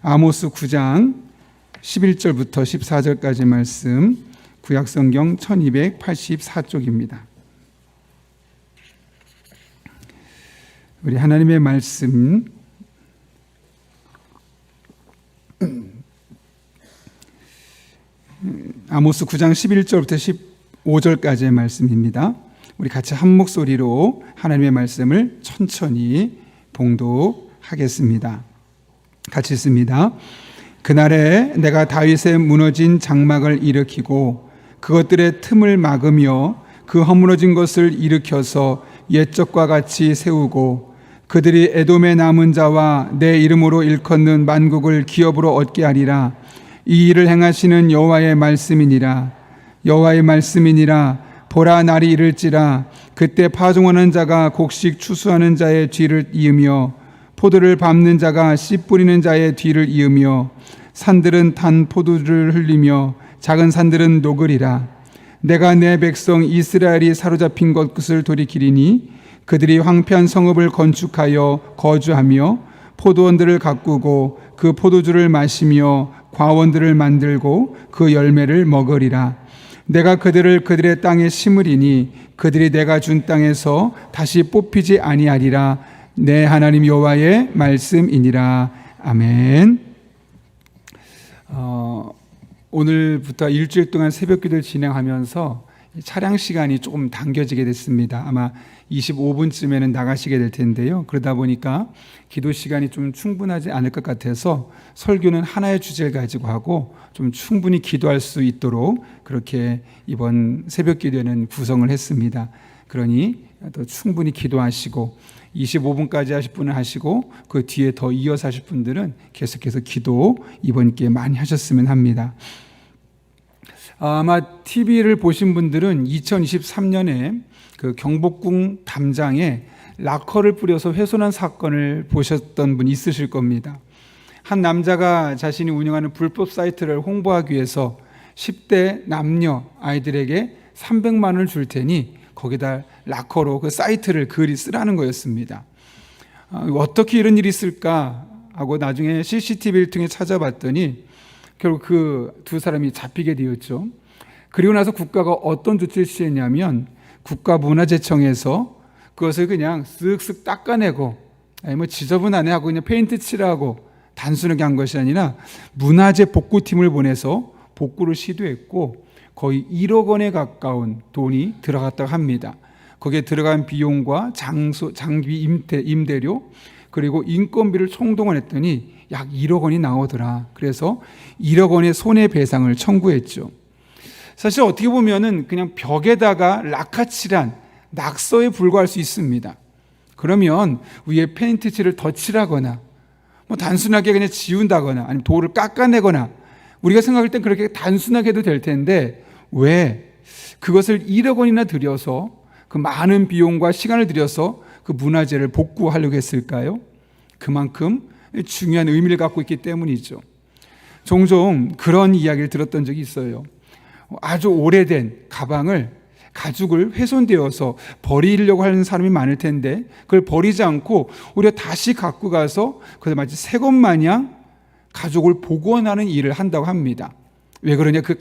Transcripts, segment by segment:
아모스 9장 11절부터 14절까지 말씀, 구약성경 1284쪽입니다. 우리 하나님의 말씀 아모스 9장 11절부터 15절까지의 말씀입니다. 우리 같이 한 목소리로 하나님의 말씀을 천천히 봉독하겠습니다. 같이 읽습니다. 그날에 내가 다윗의 무너진 장막을 일으키고 그것들의 틈을 막으며 그 허물어진 것을 일으켜서 옛적과 같이 세우고 그들이 에돔의 남은 자와 내 이름으로 일컫는 만국을 기업으로 얻게 하리라. 이 일을 행하시는 여호와의 말씀이니라. 여호와의 말씀이니라. 보라, 날이 이를지라. 그때 파종하는 자가 곡식 추수하는 자의 뒤를 이으며 포도를 밟는 자가 씨 뿌리는 자의 뒤를 이으며 산들은 단 포도주를 흘리며 작은 산들은 녹으리라. 내가 내 백성 이스라엘이 사로잡힌 것을 돌이키리니 그들이 황폐한 성읍을 건축하여 거주하며 포도원들을 가꾸고 그 포도주를 마시며 과원들을 만들고 그 열매를 먹으리라. 내가 그들을 그들의 땅에 심으리니 그들이 내가 준 땅에서 다시 뽑히지 아니하리라. 내 하나님 여호와의 말씀이니라. 아멘. 오늘부터 일주일 동안 새벽기도를 진행하면서 차량 시간이 조금 당겨지게 됐습니다. 아마 25분쯤에는 나가시게 될 텐데요. 그러다 보니까 기도 시간이 좀 충분하지 않을 것 같아서 설교는 하나의 주제를 가지고 하고 좀 충분히 기도할 수 있도록 그렇게 이번 새벽기도에는 구성을 했습니다. 그러니 더 충분히 기도하시고 25분까지 하실 분은 하시고 그 뒤에 더 이어서 하실 분들은 계속해서 기도 이번 기회에 많이 하셨으면 합니다. 아마 TV를 보신 분들은 2023년에 그 경복궁 담장에 락커를 뿌려서 훼손한 사건을 보셨던 분 있으실 겁니다. 한 남자가 자신이 운영하는 불법 사이트를 홍보하기 위해서 10대 남녀 아이들에게 300만 원을 줄 테니 거기다 락커로 그 사이트를 글이 쓰라는 거였습니다. 어떻게 이런 일이 있을까 하고 나중에 CCTV를 통해 찾아봤더니 결국 그 두 사람이 잡히게 되었죠. 그리고 나서 국가가 어떤 조치를 취했냐면 국가문화재청에서 그것을 그냥 쓱쓱 닦아내고 뭐 지저분하네 하고 그냥 페인트 칠하고 단순하게 한 것이 아니라 문화재 복구팀을 보내서 복구를 시도했고 거의 1억 원에 가까운 돈이 들어갔다고 합니다. 거기에 들어간 비용과 장비 임대료 그리고 인건비를 총동원했더니 약 1억 원이 나오더라. 그래서 1억 원의 손해배상을 청구했죠. 사실 어떻게 보면은 그냥 벽에다가 락카칠한 낙서에 불과할 수 있습니다. 그러면 위에 페인트 칠을 더 칠하거나 뭐 단순하게 그냥 지운다거나 아니면 돌을 깎아내거나 우리가 생각할 땐 그렇게 단순하게 해도 될 텐데 왜 그것을 1억 원이나 들여서 그 많은 비용과 시간을 들여서 그 문화재를 복구하려고 했을까요? 그만큼 중요한 의미를 갖고 있기 때문이죠. 종종 그런 이야기를 들었던 적이 있어요. 아주 오래된 가죽을 훼손되어서 버리려고 하는 사람이 많을 텐데 그걸 버리지 않고 오히려 다시 갖고 가서 그래서 마치 새 것 마냥 가죽을 복원하는 일을 한다고 합니다. 왜 그러냐? 그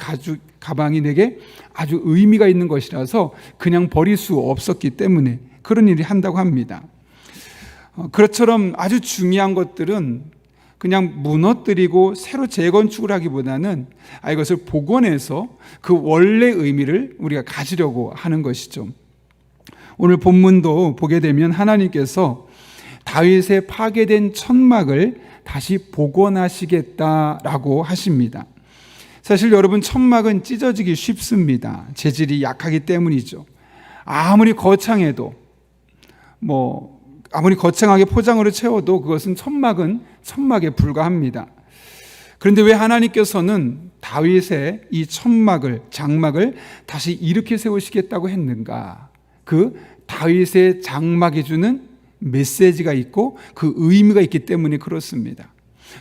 가방이 내게 아주 의미가 있는 것이라서 그냥 버릴 수 없었기 때문에 그런 일을 한다고 합니다. 그것처럼 아주 중요한 것들은 그냥 무너뜨리고 새로 재건축을 하기보다는 이것을 복원해서 그 원래 의미를 우리가 가지려고 하는 것이죠. 오늘 본문도 보게 되면 하나님께서 다윗의 파괴된 천막을 다시 복원하시겠다라고 하십니다. 사실 여러분 천막은 찢어지기 쉽습니다. 재질이 약하기 때문이죠. 아무리 거창해도 아무리 거창하게 포장으로 채워도 그것은 천막은 천막에 불과합니다. 그런데 왜 하나님께서는 다윗의 이 장막을 다시 일으켜 세우시겠다고 했는가? 그 다윗의 장막이 주는 메시지가 있고 그 의미가 있기 때문에 그렇습니다.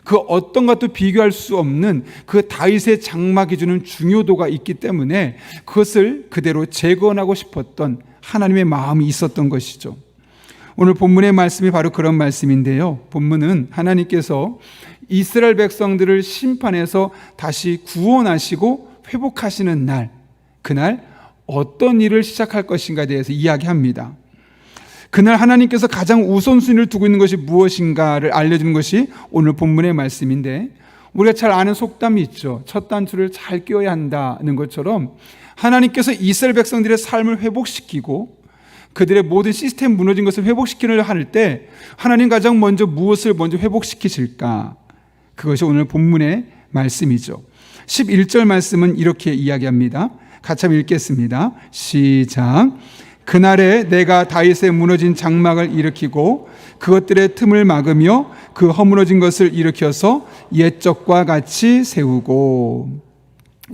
그 어떤 것도 비교할 수 없는 그 다윗의 장막이 주는 중요도가 있기 때문에 그것을 그대로 재건하고 싶었던 하나님의 마음이 있었던 것이죠. 오늘 본문의 말씀이 바로 그런 말씀인데요. 본문은 하나님께서 이스라엘 백성들을 심판해서 다시 구원하시고 회복하시는 날, 그날 어떤 일을 시작할 것인가에 대해서 이야기합니다. 그날 하나님께서 가장 우선순위를 두고 있는 것이 무엇인가를 알려주는 것이 오늘 본문의 말씀인데, 우리가 잘 아는 속담이 있죠. 첫 단추를 잘 끼워야 한다는 것처럼 하나님께서 이스라엘 백성들의 삶을 회복시키고 그들의 모든 시스템 무너진 것을 회복시키려 할 때 하나님 가장 먼저 무엇을 먼저 회복시키실까? 그것이 오늘 본문의 말씀이죠. 11절 말씀은 이렇게 이야기합니다. 같이 한번 읽겠습니다. 시작. 그날에 내가 다윗의 무너진 장막을 일으키고 그것들의 틈을 막으며 그 허물어진 것을 일으켜서 옛적과 같이 세우고.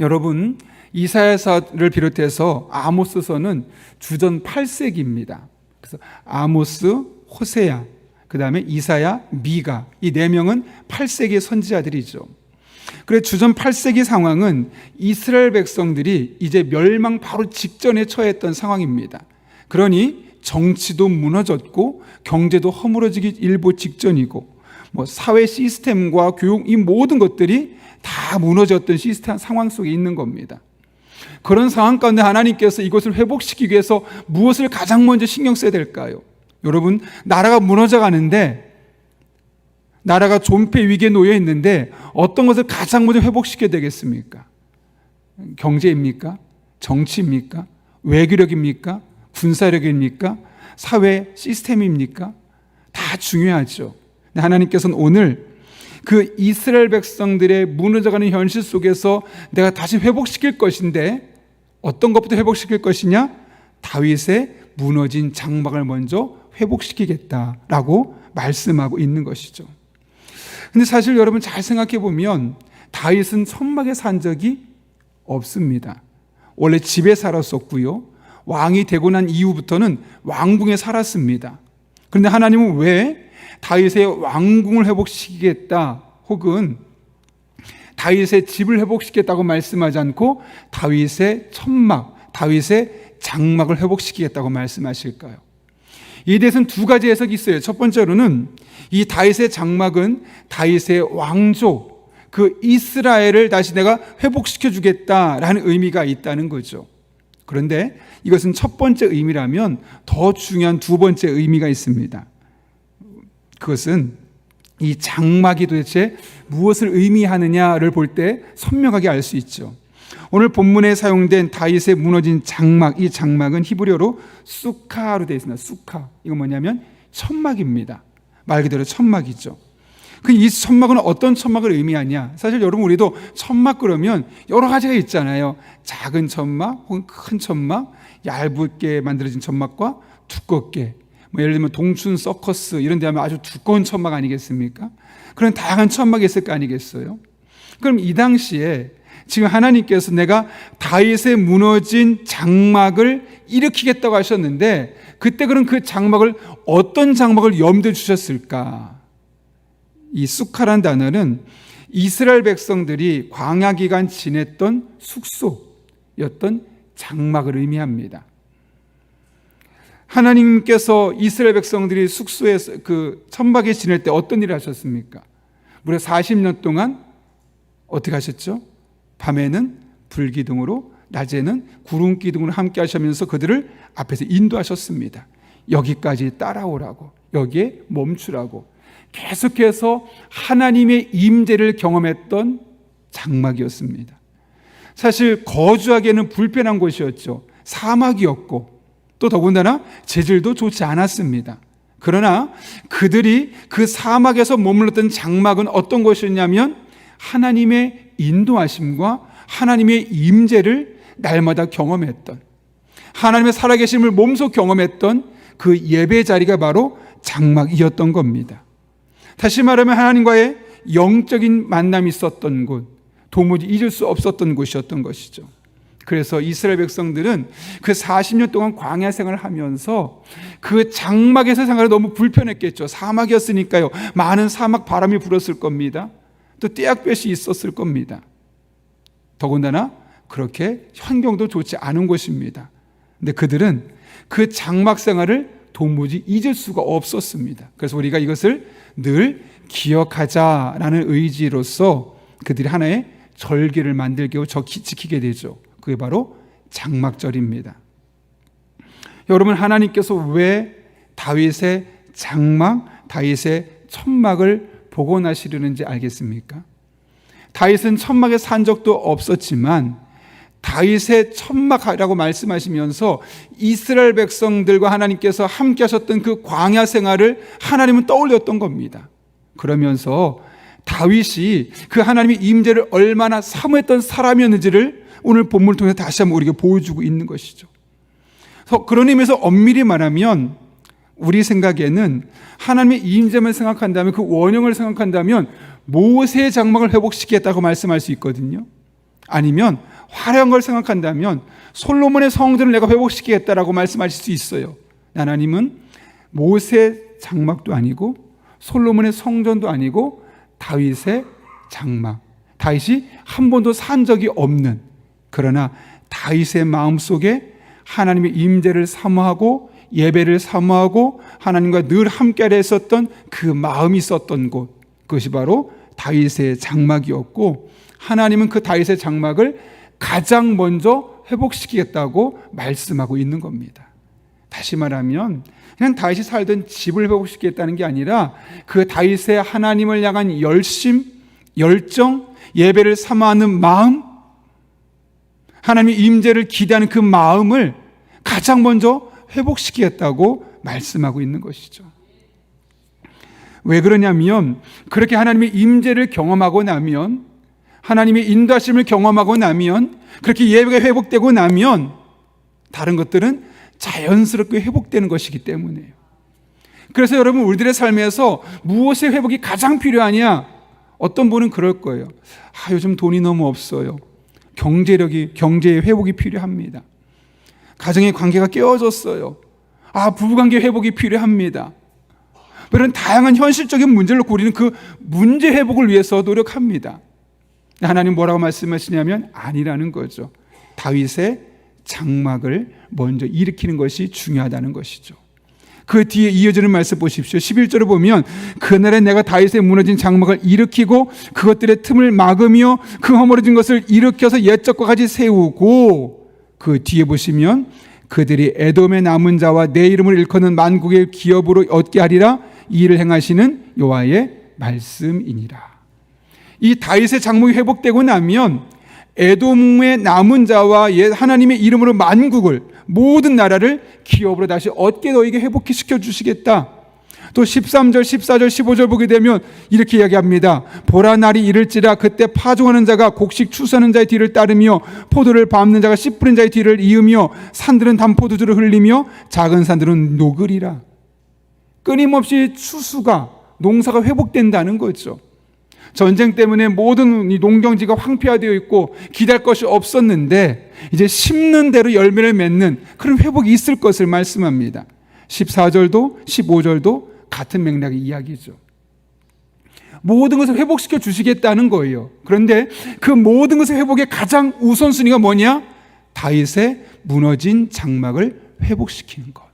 여러분, 이사야서를 비롯해서 아모스서는 주전 8세기입니다. 그래서 아모스, 호세야, 그 다음에 이사야, 미가, 이 4명은 8세기의 선지자들이죠. 그래서 주전 8세기 상황은 이스라엘 백성들이 이제 멸망 바로 직전에 처했던 상황입니다. 그러니 정치도 무너졌고 경제도 허물어지기 일보 직전이고 사회 시스템과 교육, 이 모든 것들이 다 무너졌던 시스템 상황 속에 있는 겁니다. 그런 상황 가운데 하나님께서 이것을 회복시키기 위해서 무엇을 가장 먼저 신경 써야 될까요? 여러분, 나라가 무너져 가는데, 나라가 존폐 위기에 놓여 있는데 어떤 것을 가장 먼저 회복시켜야 되겠습니까? 경제입니까? 정치입니까? 외교력입니까? 군사력입니까? 사회 시스템입니까? 다 중요하죠. 하나님께서는 오늘 그 이스라엘 백성들의 무너져가는 현실 속에서 내가 다시 회복시킬 것인데 어떤 것부터 회복시킬 것이냐? 다윗의 무너진 장막을 먼저 회복시키겠다라고 말씀하고 있는 것이죠. 근데 사실 여러분 잘 생각해 보면 다윗은 천막에 산 적이 없습니다. 원래 집에 살았었고요. 왕이 되고 난 이후부터는 왕궁에 살았습니다. 그런데 하나님은 왜 다윗의 왕궁을 회복시키겠다 혹은 다윗의 집을 회복시키겠다고 말씀하지 않고 다윗의 천막, 다윗의 장막을 회복시키겠다고 말씀하실까요? 이에 대해서는 두 가지 해석이 있어요. 첫 번째로는 이 다윗의 장막은 다윗의 왕조, 그 이스라엘을 다시 내가 회복시켜 주겠다라는 의미가 있다는 거죠. 그런데 이것은 첫 번째 의미라면 더 중요한 두 번째 의미가 있습니다. 그것은 이 장막이 도대체 무엇을 의미하느냐를 볼 때 선명하게 알 수 있죠. 오늘 본문에 사용된 다윗의 무너진 장막, 이 장막은 히브리어로 수카로 되어 있습니다. 수카. 이건 뭐냐면 천막입니다. 말 그대로 천막이죠. 이 천막은 어떤 천막을 의미하냐? 사실 여러분, 우리도 천막 그러면 여러 가지가 있잖아요. 작은 천막 혹은 큰 천막, 얇게 만들어진 천막과 두껍게, 예를 들면 동춘 서커스 이런 데 하면 아주 두꺼운 천막 아니겠습니까? 그런 다양한 천막이 있을 거 아니겠어요? 그럼 이 당시에 지금 하나님께서 내가 다윗의 무너진 장막을 일으키겠다고 하셨는데, 그때 그럼 그 장막을 어떤 장막을 염두에 주셨을까? 이 수카란 단어는 이스라엘 백성들이 광야 기간 지냈던 숙소였던 장막을 의미합니다. 하나님께서 이스라엘 백성들이 숙소에서 그 천막에 지낼 때 어떤 일을 하셨습니까? 무려 40년 동안 어떻게 하셨죠? 밤에는 불기둥으로, 낮에는 구름기둥으로 함께 하시면서 그들을 앞에서 인도하셨습니다. 여기까지 따라오라고, 여기에 멈추라고 계속해서 하나님의 임재를 경험했던 장막이었습니다. 사실 거주하기에는 불편한 곳이었죠. 사막이었고 또 더군다나 재질도 좋지 않았습니다. 그러나 그들이 그 사막에서 머물렀던 장막은 어떤 곳이었냐면 하나님의 인도하심과 하나님의 임재를 날마다 경험했던, 하나님의 살아계심을 몸소 경험했던 그 예배 자리가 바로 장막이었던 겁니다. 다시 말하면 하나님과의 영적인 만남이 있었던 곳, 도무지 잊을 수 없었던 곳이었던 것이죠. 그래서 이스라엘 백성들은 그 40년 동안 광야 생활을 하면서 그 장막에서 생활이 너무 불편했겠죠. 사막이었으니까요. 많은 사막 바람이 불었을 겁니다. 또 떼약볕이 있었을 겁니다. 더군다나 그렇게 환경도 좋지 않은 곳입니다. 근데 그들은 그 장막 생활을 도무지 잊을 수가 없었습니다. 그래서 우리가 이것을 늘 기억하자라는 의지로서 그들이 하나의 절기를 만들고 지키게 되죠. 그게 바로 장막절입니다. 여러분, 하나님께서 왜 다윗의 장막, 다윗의 천막을 복원하시려는지 알겠습니까? 다윗은 천막에 산 적도 없었지만 다윗의 천막이라고 말씀하시면서 이스라엘 백성들과 하나님께서 함께 하셨던 그 광야 생활을 하나님은 떠올렸던 겁니다. 그러면서 다윗이 그 하나님의 임재를 얼마나 사모했던 사람이었는지를 오늘 본문을 통해서 다시 한번 우리에게 보여주고 있는 것이죠. 그런 의미에서 엄밀히 말하면 우리 생각에는 하나님의 임재만 생각한다면, 그 원형을 생각한다면 모세의 장막을 회복시키겠다고 말씀할 수 있거든요. 아니면 화려한 걸 생각한다면 솔로몬의 성전을 내가 회복시키겠다라고 말씀하실 수 있어요. 하나님은 모세의 장막도 아니고 솔로몬의 성전도 아니고 다윗의 장막, 다윗이 한 번도 산 적이 없는, 그러나 다윗의 마음속에 하나님의 임재를 사모하고 예배를 사모하고 하나님과 늘 함께하려 했었던 그 마음이 있었던 곳, 그것이 바로 다윗의 장막이었고, 하나님은 그 다윗의 장막을 가장 먼저 회복시키겠다고 말씀하고 있는 겁니다. 다시 말하면 그냥 다윗이 살던 집을 회복시키겠다는 게 아니라 그 다윗의 하나님을 향한 열심, 열정, 예배를 사모하는 마음, 하나님의 임재를 기대하는 그 마음을 가장 먼저 회복시키겠다고 말씀하고 있는 것이죠. 왜 그러냐면 그렇게 하나님의 임재를 경험하고 나면, 하나님의 인도하심을 경험하고 나면, 그렇게 예배가 회복되고 나면 다른 것들은 자연스럽게 회복되는 것이기 때문이에요. 그래서 여러분, 우리들의 삶에서 무엇의 회복이 가장 필요하냐? 어떤 분은 그럴 거예요. 요즘 돈이 너무 없어요. 경제의 회복이 필요합니다. 가정의 관계가 깨어졌어요. 부부관계 회복이 필요합니다. 이런 다양한 현실적인 문제를 놓고 우리는 그 문제 회복을 위해서 노력합니다. 하나님 뭐라고 말씀하시냐면 아니라는 거죠. 다윗의 장막을 먼저 일으키는 것이 중요하다는 것이죠. 그 뒤에 이어지는 말씀 보십시오. 11절을 보면 그날에 내가 다윗의 무너진 장막을 일으키고 그것들의 틈을 막으며 그 허물어진 것을 일으켜서 옛적과 같이 세우고, 그 뒤에 보시면 그들이 에돔의 남은 자와 내 이름을 일컫는 만국의 기업으로 얻게 하리라. 이 일을 행하시는 여호와의 말씀이니라. 이 다윗의 장막이 회복되고 나면 에돔의 남은 자와 하나님의 이름으로 만국을, 모든 나라를 기업으로 다시 얻게 너에게 회복시켜 주시겠다. 또 13절, 14절, 15절 보게 되면 이렇게 이야기합니다. 보라, 날이 이를지라 그때 파종하는 자가 곡식 추수하는 자의 뒤를 따르며 포도를 밟는 자가 씨 뿌린 자의 뒤를 이으며 산들은 단포도주를 흘리며 작은 산들은 녹으리라. 끊임없이 농사가 회복된다는 거죠. 전쟁 때문에 모든 이 농경지가 황폐화되어 있고 기댈 것이 없었는데 이제 심는 대로 열매를 맺는 그런 회복이 있을 것을 말씀합니다. 14절도 15절도 같은 맥락의 이야기죠. 모든 것을 회복시켜 주시겠다는 거예요. 그런데 그 모든 것의 회복의 가장 우선순위가 뭐냐? 다윗의 무너진 장막을 회복시키는 것.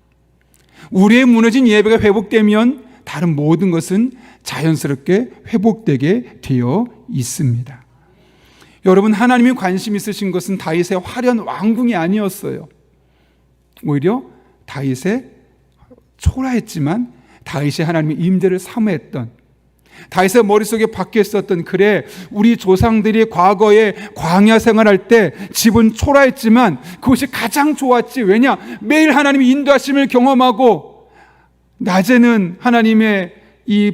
우리의 무너진 예배가 회복되면 다른 모든 것은 자연스럽게 회복되게 되어 있습니다. 여러분, 하나님이 관심 있으신 것은 다윗의 화려한 왕궁이 아니었어요. 오히려 다윗의 초라했지만 다윗이 하나님의 임재를 사모했던, 다윗의 머릿속에 박혀 있었던, 그래 우리 조상들이 과거에 광야 생활할 때 집은 초라했지만 그것이 가장 좋았지. 왜냐? 매일 하나님의 인도하심을 경험하고 낮에는 하나님의 이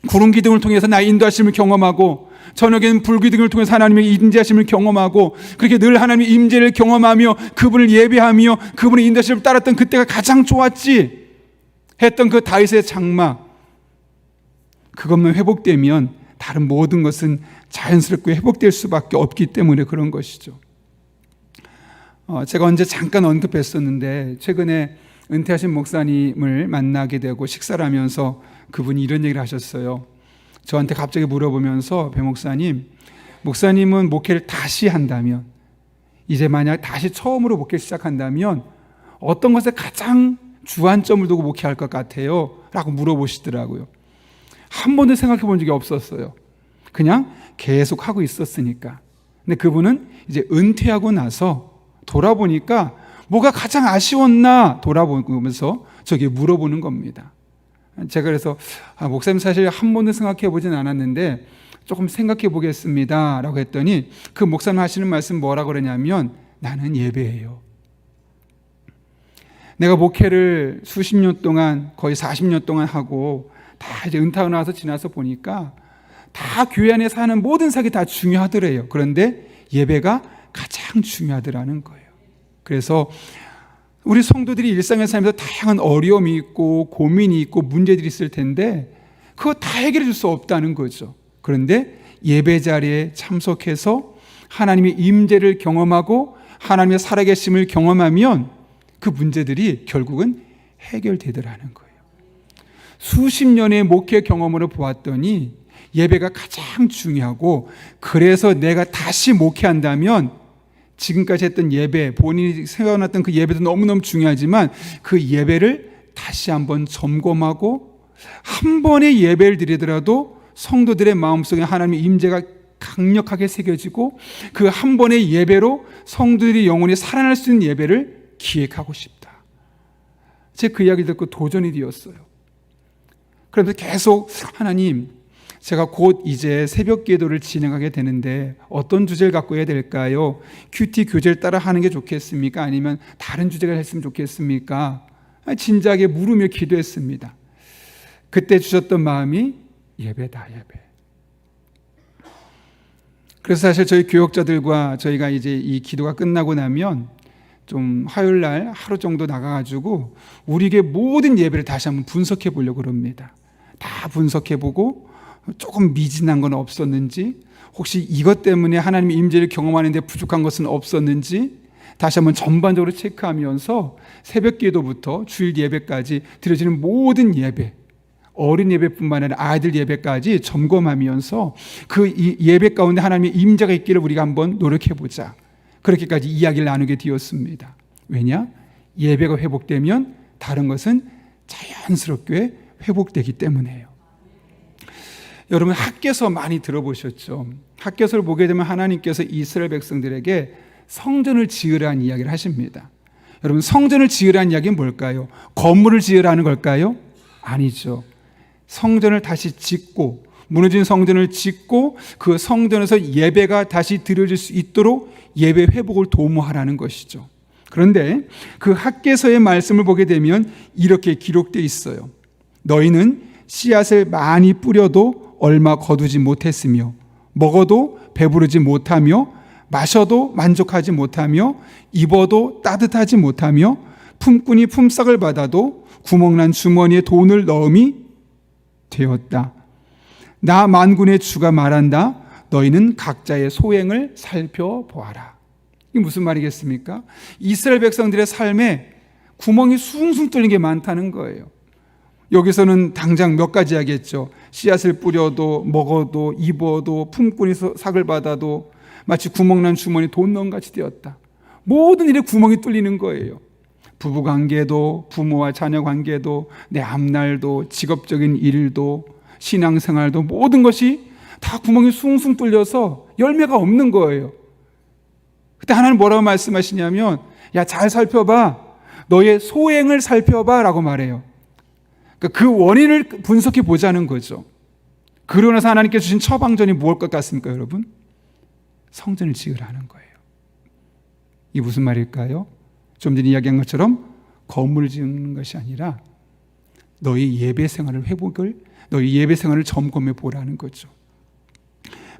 구름 기둥을 통해서 나의 인도하심을 경험하고 저녁에는 불 기둥을 통해서 하나님의 인도하심을 경험하고, 그렇게 늘 하나님의 임재를 경험하며 그분을 예배하며 그분의 인도하심을 따랐던 그때가 가장 좋았지 했던 그 다윗의 장막, 그것만 회복되면 다른 모든 것은 자연스럽게 회복될 수밖에 없기 때문에 그런 것이죠. 제가 언제 잠깐 언급했었는데 최근에 은퇴하신 목사님을 만나게 되고 식사를 하면서 그분이 이런 얘기를 하셨어요. 저한테 갑자기 물어보면서, 배 목사님은 목회를 다시 한다면, 이제 만약 다시 처음으로 목회 시작한다면 어떤 것에 가장 주안점을 두고 목회할 것 같아요? 라고 물어보시더라고요. 한 번도 생각해 본 적이 없었어요. 그냥 계속 하고 있었으니까. 근데 그분은 이제 은퇴하고 나서 돌아보니까 뭐가 가장 아쉬웠나 돌아보면서 저기 물어보는 겁니다. 제가 그래서 목사님 사실 한 번도 생각해 보진 않았는데 조금 생각해 보겠습니다 라고 했더니 그 목사님 하시는 말씀 뭐라고 그러냐면 나는 예배예요. 내가 목회를 수십 년 동안 거의 40년 동안 하고 다 이제 은퇴하고 나서 지나서 보니까 다 교회 안에 사는 모든 사역이 다 중요하더래요. 그런데 예배가 가장 중요하더라는 거예요. 그래서 우리 성도들이 일상의 삶에서 다양한 어려움이 있고 고민이 있고 문제들이 있을 텐데 그거 다 해결해 줄 수 없다는 거죠. 그런데 예배 자리에 참석해서 하나님의 임재를 경험하고 하나님의 살아계심을 경험하면 그 문제들이 결국은 해결되더라는 거예요. 수십 년의 목회 경험으로 보았더니 예배가 가장 중요하고 그래서 내가 다시 목회한다면 지금까지 했던 예배, 본인이 세워놨던 그 예배도 너무너무 중요하지만 그 예배를 다시 한번 점검하고 한 번의 예배를 드리더라도 성도들의 마음속에 하나님의 임재가 강력하게 새겨지고 그 한 번의 예배로 성도들이 영혼이 살아날 수 있는 예배를 기획하고 싶다. 제가 그 이야기 듣고 도전이 되었어요. 그러면서 계속 하나님, 제가 곧 이제 새벽 기도를 진행하게 되는데 어떤 주제를 갖고 해야 될까요? 큐티 교제를 따라 하는 게 좋겠습니까? 아니면 다른 주제를 했으면 좋겠습니까? 진지하게 물으며 기도했습니다. 그때 주셨던 마음이 예배다, 예배. 그래서 사실 저희 교역자들과 저희가 이제 이 기도가 끝나고 나면 좀 화요일 날 하루 정도 나가가지고 우리에게 모든 예배를 다시 한번 분석해 보려고 합니다. 다 분석해 보고 조금 미진한 건 없었는지, 혹시 이것 때문에 하나님의 임재를 경험하는 데 부족한 것은 없었는지 다시 한번 전반적으로 체크하면서 새벽 기도부터 주일 예배까지 드려지는 모든 예배, 어린 예배뿐만 아니라 아이들 예배까지 점검하면서 그 예배 가운데 하나님의 임재가 있기를 우리가 한번 노력해보자. 그렇게까지 이야기를 나누게 되었습니다. 왜냐? 예배가 회복되면 다른 것은 자연스럽게 회복되기 때문에요. 여러분 학개서 많이 들어보셨죠? 학개서를 보게 되면 하나님께서 이스라엘 백성들에게 성전을 지으라는 이야기를 하십니다. 여러분 성전을 지으라는 이야기는 뭘까요? 건물을 지으라는 걸까요? 아니죠. 성전을 다시 짓고 무너진 성전을 짓고 그 성전에서 예배가 다시 드려질 수 있도록 예배 회복을 도모하라는 것이죠. 그런데 그 학개서의 말씀을 보게 되면 이렇게 기록되어 있어요. 너희는 씨앗을 많이 뿌려도 얼마 거두지 못했으며 먹어도 배부르지 못하며 마셔도 만족하지 못하며 입어도 따뜻하지 못하며 품꾼이 품삯을 받아도 구멍난 주머니에 돈을 넣음이 되었다. 나 만군의 주가 말한다. 너희는 각자의 소행을 살펴보아라. 이게 무슨 말이겠습니까? 이스라엘 백성들의 삶에 구멍이 숭숭 뚫린 게 많다는 거예요. 여기서는 당장 몇 가지 하겠죠. 씨앗을 뿌려도 먹어도 입어도 품꾼이 삭을 받아도 마치 구멍난 주머니 돈 넣은 같이 되었다. 모든 일에 구멍이 뚫리는 거예요. 부부관계도 부모와 자녀 관계도 내 앞날도 직업적인 일도 신앙생활도 모든 것이 다 구멍이 숭숭 뚫려서 열매가 없는 거예요. 그때 하나님 뭐라고 말씀하시냐면 야, 잘 살펴봐. 너의 소행을 살펴봐 라고 말해요. 그러니까 그 원인을 분석해 보자는 거죠. 그러고 나서 하나님께 주신 처방전이 무엇일 것 같습니까, 여러분? 성전을 지으라는 거예요. 이게 무슨 말일까요? 좀 전에 이야기한 것처럼 건물을 지은 것이 아니라 너희 예배 생활을 너희 예배 생활을 점검해 보라는 거죠.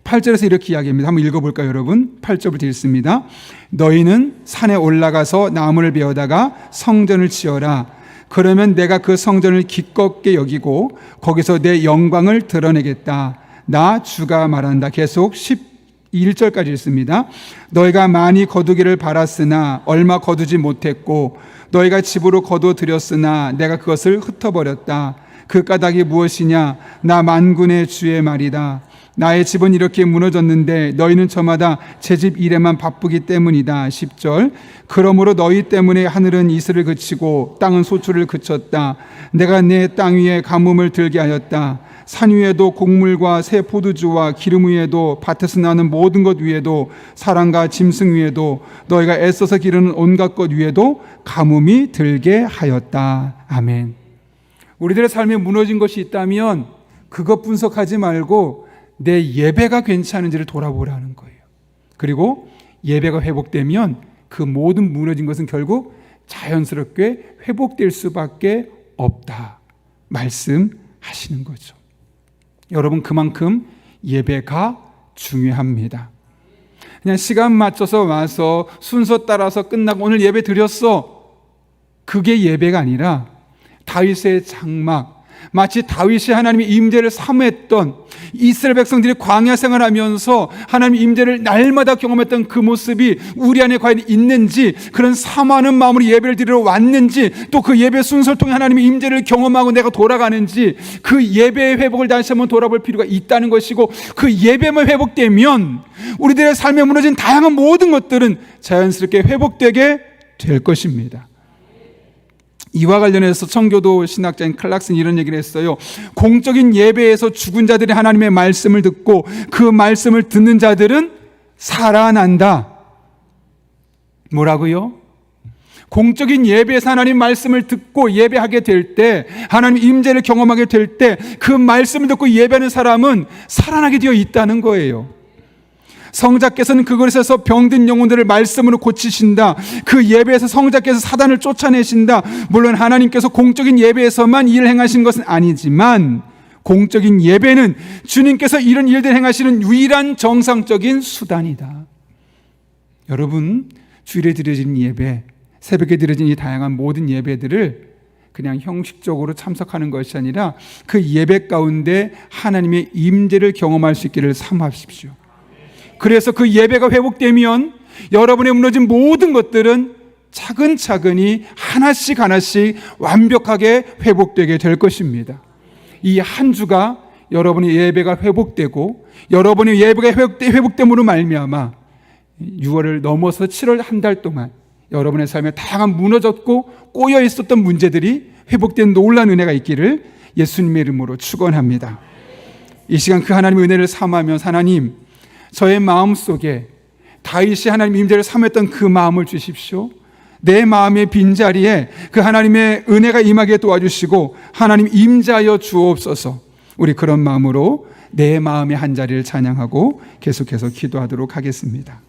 8절에서 이렇게 이야기합니다. 한번 읽어볼까요, 여러분? 8절부터 읽습니다. 너희는 산에 올라가서 나무를 베어다가 성전을 지어라. 그러면 내가 그 성전을 기껍게 여기고 거기서 내 영광을 드러내겠다. 나 주가 말한다. 계속 11절까지 읽습니다. 너희가 많이 거두기를 바랐으나 얼마 거두지 못했고 너희가 집으로 거두어들였으나 내가 그것을 흩어버렸다. 그 까닭이 무엇이냐? 나 만군의 주의 말이다. 나의 집은 이렇게 무너졌는데 너희는 저마다 제 집 일에만 바쁘기 때문이다. 10절. 그러므로 너희 때문에 하늘은 이슬을 그치고 땅은 소출을 그쳤다. 내가 내 땅 위에 가뭄을 들게 하였다. 산 위에도 곡물과 새 포도주와 기름 위에도 밭에서 나는 모든 것 위에도 사람과 짐승 위에도 너희가 애써서 기르는 온갖 것 위에도 가뭄이 들게 하였다. 아멘. 우리들의 삶에 무너진 것이 있다면 그것 분석하지 말고 내 예배가 괜찮은지를 돌아보라는 거예요. 그리고 예배가 회복되면 그 모든 무너진 것은 결국 자연스럽게 회복될 수밖에 없다 말씀하시는 거죠. 여러분, 그만큼 예배가 중요합니다. 그냥 시간 맞춰서 와서 순서 따라서 끝나고 오늘 예배 드렸어, 그게 예배가 아니라 다윗의 장막, 마치 다윗이 하나님의 임재를 사모했던 이스라엘 백성들이 광야 생활하면서 하나님의 임재를 날마다 경험했던 그 모습이 우리 안에 과연 있는지, 그런 사모하는 마음으로 예배를 드리러 왔는지, 또 그 예배 순서를 통해 하나님의 임재를 경험하고 내가 돌아가는지, 그 예배의 회복을 다시 한번 돌아볼 필요가 있다는 것이고, 그 예배만 회복되면 우리들의 삶에 무너진 다양한 모든 것들은 자연스럽게 회복되게 될 것입니다. 이와 관련해서 청교도 신학자인 클락슨이 이런 얘기를 했어요. 공적인 예배에서 죽은 자들이 하나님의 말씀을 듣고 그 말씀을 듣는 자들은 살아난다. 뭐라고요? 공적인 예배에서 하나님 말씀을 듣고 예배하게 될 때, 하나님 임재를 경험하게 될 때 그 말씀을 듣고 예배하는 사람은 살아나게 되어 있다는 거예요. 성자께서는 그곳에서 병든 영혼들을 말씀으로 고치신다. 그 예배에서 성자께서 사단을 쫓아내신다. 물론 하나님께서 공적인 예배에서만 일을 행하신 것은 아니지만 공적인 예배는 주님께서 이런 일들을 행하시는 유일한 정상적인 수단이다. 여러분, 주일에 드려지는 예배, 새벽에 드려지는 이 다양한 모든 예배들을 그냥 형식적으로 참석하는 것이 아니라 그 예배 가운데 하나님의 임재를 경험할 수 있기를 사모하십시오. 그래서 그 예배가 회복되면 여러분의 무너진 모든 것들은 차근차근히 하나씩 완벽하게 회복되게 될 것입니다. 이 한 주가 여러분의 예배가 회복되고 여러분의 예배가 회복됨으로 말미암아 6월을 넘어서 7월 한 달 동안 여러분의 삶에 다양한 무너졌고 꼬여 있었던 문제들이 회복된 놀라운 은혜가 있기를 예수님의 이름으로 축원합니다. 이 시간 그 하나님의 은혜를 삼으면서 하나님, 저의 마음속에 다윗이 하나님 임재를 삼았던 그 마음을 주십시오. 내 마음의 빈자리에 그 하나님의 은혜가 임하게 도와주시고 하나님 임재하여 주옵소서. 우리 그런 마음으로 내 마음의 한자리를 찬양하고 계속해서 기도하도록 하겠습니다.